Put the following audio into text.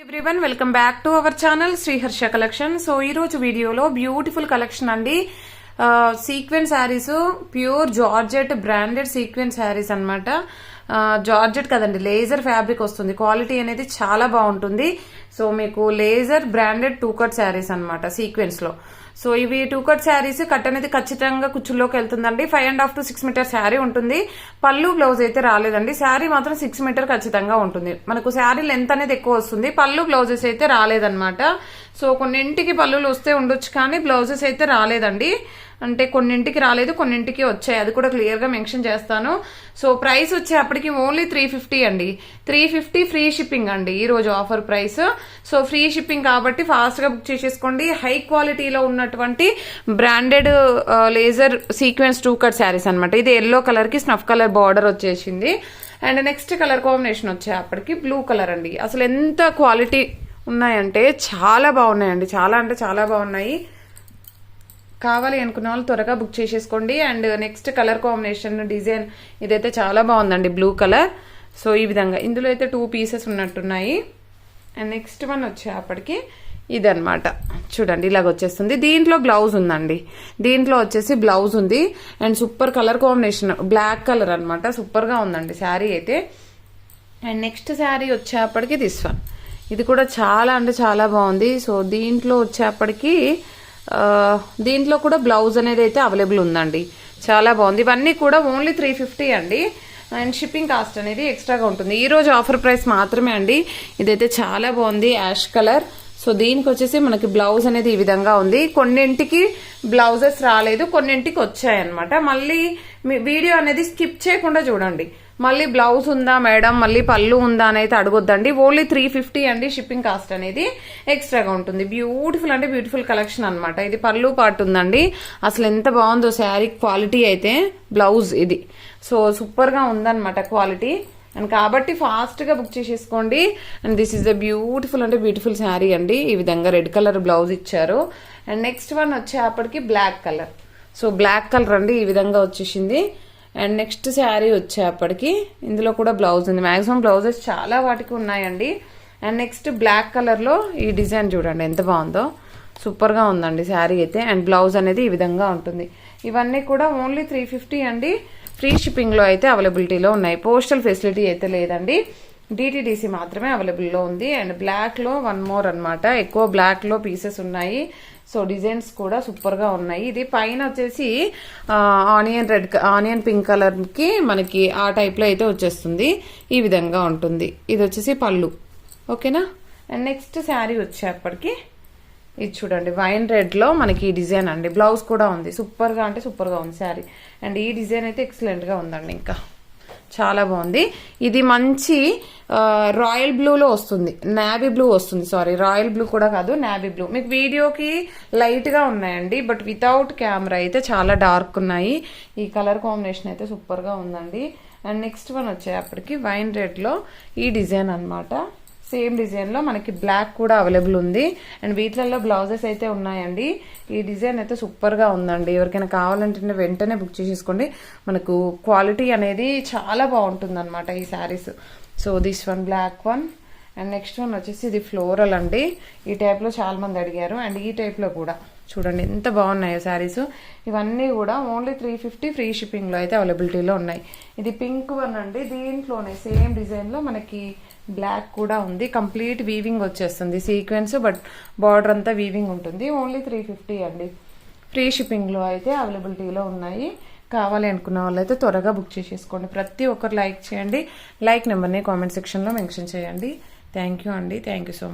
Everyone welcome back to our channel Sriharsha collection. So ఈ రోజు వీడియోలో బ్యూటిఫుల్ కలెక్షన్ అండి. Sequence saris, pure georgette branded sequence saris అన్నమాట. జార్జెట్ కదండి, లేజర్ ఫ్యాబ్రిక్ వస్తుంది. క్వాలిటీ అనేది చాలా బాగుంటుంది. సో మీకు లేజర్ బ్రాండెడ్ 2 కట్ శారీస్ అన్నమాట సీక్వెన్స్ లో. సో ఇవి 2 కట్ శారీస్. కట్ అనేది ఖచ్చితంగా కుచ్చుల్లోకి వెళ్తుందండి. 5.5 to 6 మీటర్ శారీ ఉంటుంది. పళ్ళు బ్లౌజ్ అయితే రాలేదండి. శారీ మాత్రం 6 మీటర్ ఖచ్చితంగా ఉంటుంది. మనకు శారీ లెంత్ అనేది ఎక్కువ వస్తుంది. పళ్ళు బ్లౌజెస్ అయితే రాలేదన్నమాట. సో కొన్నింటికి పళ్ళులు వస్తే ఉండొచ్చు, కానీ బ్లౌజెస్ అయితే రాలేదండి. అంటే కొన్నింటికి రాలేదు, కొన్నింటికి వచ్చాయి. అది కూడా క్లియర్ గా మెన్షన్ చేస్తాను. సో ప్రైస్ వచ్చేప్పటికి ఓన్లీ 350 అండి. 350 ఫ్రీ షిప్పింగ్ అండి ఈ రోజు offer price. So free shipping కాబట్టి ఫాస్ట్ గా బుక్ చేసేసుకోండి. హై క్వాలిటీలో ఉన్నటువంటి branded laser sequence 2 cut saris అనమాట. ఇది ఎల్లో కలర్ కి స్నఫ్ కలర్ బార్డర్ వచ్చేసింది. అండ్ నెక్స్ట్ కలర్ కాంబినేషన్ వచ్చేప్పటికి బ్లూ కలర్ అండి. అసలు ఎంత క్వాలిటీ ఉన్నాయంటే చాలా బాగున్నాయండి. చాలా అంటే చాలా బాగున్నాయి. కావాలి అనుకున్న వాళ్ళు త్వరగా బుక్ చేసేసుకోండి. And next colour combination design ఇదైతే చాలా బాగుందండి, బ్లూ కలర్. సో ఈ విధంగా ఇందులో అయితే 2 పీసెస్ ఉన్నట్టున్నాయి. అండ్ నెక్స్ట్ వన్ వచ్చేప్పటికి ఇదన్నమాట. చూడండి ఇలాగ వచ్చేస్తుంది. దీంట్లో బ్లౌజ్ ఉందండి. దీంట్లో వచ్చేసి బ్లౌజ్ ఉంది. And super colour combination, black colour అనమాట. సూపర్ గా ఉందండి శారీ అయితే. అండ్ నెక్స్ట్ శారీ వచ్చేప్పటికి దిస్ వన్. ఇది కూడా చాలా అంటే చాలా బాగుంది. సో దీంట్లో వచ్చేప్పటికి దీంట్లో కూడా బ్లౌజ్ అనేది అయితే అవైలబుల్ ఉందండి. చాలా బాగుంది. ఇవన్నీ కూడా ఓన్లీ 350 అండి. అండ్ షిప్పింగ్ కాస్ట్ అనేది ఎక్స్ట్రాగా ఉంటుంది. ఈ రోజు ఆఫర్ ప్రైస్ మాత్రమే అండి. ఇదైతే చాలా బాగుంది, యాష్ కలర్. సో దీనికి వచ్చేసి మనకి బ్లౌజ్ అనేది ఈ విధంగా ఉంది. కొన్నింటికి బ్లౌజెస్ రాలేదు, కొన్నింటికి వచ్చాయన్నమాట. మళ్ళీ వీడియో అనేది స్కిప్ చేయకుండా చూడండి. మళ్ళీ బ్లౌజ్ ఉందా మేడం, మళ్ళీ పళ్ళు ఉందా అని అయితే అడగొద్దండి. ఓన్లీ 350 అండి. షిప్పింగ్ కాస్ట్ అనేది ఎక్స్ట్రాగా ఉంటుంది. బ్యూటిఫుల్ అంటే బ్యూటిఫుల్ కలెక్షన్ అనమాట. ఇది పళ్ళు పార్ట్ ఉందండి. అసలు ఎంత బాగుందో శారీ క్వాలిటీ అయితే. బ్లౌజ్ ఇది. సో సూపర్ గా ఉందన్నమాట క్వాలిటీ. అండ్ కాబట్టి ఫాస్ట్ గా బుక్ చేసేసుకోండి. And this is the beautiful అంటే బ్యూటిఫుల్ శారీ అండి. ఈ విధంగా రెడ్ కలర్ బ్లౌజ్ ఇచ్చారు. అండ్ నెక్స్ట్ వన్ వచ్చేప్పటికి black colour. So black colour అండి, ఈ విధంగా వచ్చేసింది. అండ్ నెక్స్ట్ శారీ వచ్చేప్పటికి ఇందులో కూడా బ్లౌజ్ ఉంది. మాక్సిమం బ్లౌజెస్ చాలా వాటికి ఉన్నాయండి. అండ్ నెక్స్ట్ బ్లాక్ కలర్ లో ఈ డిజైన్ చూడండి ఎంత బాగుందో. సూపర్ గా ఉందండి శారీ అయితే. అండ్ బ్లౌజ్ అనేది ఈ విధంగా ఉంటుంది. ఇవన్నీ కూడా ఓన్లీ 350 అండి. ఫ్రీ షిప్పింగ్ లో అయితే అవైలబిలిటీలో ఉన్నాయి. పోస్టల్ ఫెసిలిటీ అయితే లేదండి. డిటిడిసి మాత్రమే అవైలబుల్ లో ఉంది. అండ్ బ్లాక్ లో 1 మోర్ అనమాట. ఎక్కువ బ్లాక్ లో పీసెస్ ఉన్నాయి. సో డిజైన్స్ కూడా సూపర్ గా ఉన్నాయి. ఇది పైన వచ్చేసి ఆనియన్ పింక్ కలర్ కి మనకి ఆ టైప్ లో అయితే వచ్చేస్తుంది. ఈ విధంగా ఉంటుంది. ఇది వచ్చేసి పళ్ళు. ఓకేనా. అండ్ నెక్స్ట్ శారీ వచ్చేప్పటికి ఇది చూడండి, వైన్ రెడ్ లో మనకి ఈ డిజైన్ అండి. బ్లౌజ్ కూడా ఉంది. సూపర్ గా అంటే సూపర్ గా ఉంది శారీ. అండ్ ఈ డిజైన్ అయితే ఎక్సలెంట్ గా ఉందండి. ఇంకా చాలా బాగుంది. ఇది మంచి రాయల్ బ్లూ లో వస్తుంది, నావీ బ్లూ వస్తుంది. సారీ, రాయల్ బ్లూ కూడా కాదు, నావీ బ్లూ. మీకు వీడియోకి లైట్ గా ఉన్నాయండి, బట్ వితౌట్ కెమెరా అయితే చాలా డార్క్ ఉన్నాయి. ఈ కలర్ కాంబినేషన్ అయితే సూపర్ గా ఉందండి. అండ్ నెక్స్ట్ వన్ వచ్చేప్పటికి వైన్ రెడ్ లో ఈ డిజైన్ అనమాట. సేమ్ డిజైన్ లో మనకి బ్లాక్ కూడా అవైలబుల్ ఉంది. అండ్ వీటిలలో బ్లౌజెస్ అయితే ఉన్నాయండి. ఈ డిజైన్ అయితే సూపర్ గా ఉందండి. ఎవరికైనా కావాలంటే వెంటనే బుక్ చేసేసుకోండి. మనకు క్వాలిటీ అనేది చాలా బాగుంటుంది అనమాట ఈ saris. So this one black one. And next one వచ్చేసి ఇది ఫ్లోరల్ అండి. ఈ టైప్ లో చాలా మంది అడిగారు. అండ్ ఈ టైప్ లో కూడా చూడండి ఎంత బాగున్నాయో శారీస్. ఇవన్నీ కూడా ఓన్లీ 350 ఫ్రీ షిప్పింగ్ లో అయితే అవైలబిలిటీలో ఉన్నాయి. ఇది పింక్ వన్ అండి. దీంట్లోనే సేమ్ డిజైన్ లో మనకి బ్లాక్ కూడా ఉంది. కంప్లీట్ వీవింగ్ వచ్చేస్తుంది సీక్వెన్స్, బట్ బార్డర్ అంతా వీవింగ్ ఉంటుంది. ఓన్లీ 350 అండి. ఫ్రీ షిప్పింగ్ లో అయితే అవైలబిలిటీలో ఉన్నాయి. కావాలి అనుకున్న వాళ్ళైతే త్వరగా బుక్ చేసేసుకోండి. ప్రతి ఒక్కరు లైక్ చేయండి. లైక్ నెంబర్ని కామెంట్ సెక్షన్ లో మెన్షన్ చేయండి. థ్యాంక్ యూ అండి. Thank you so much.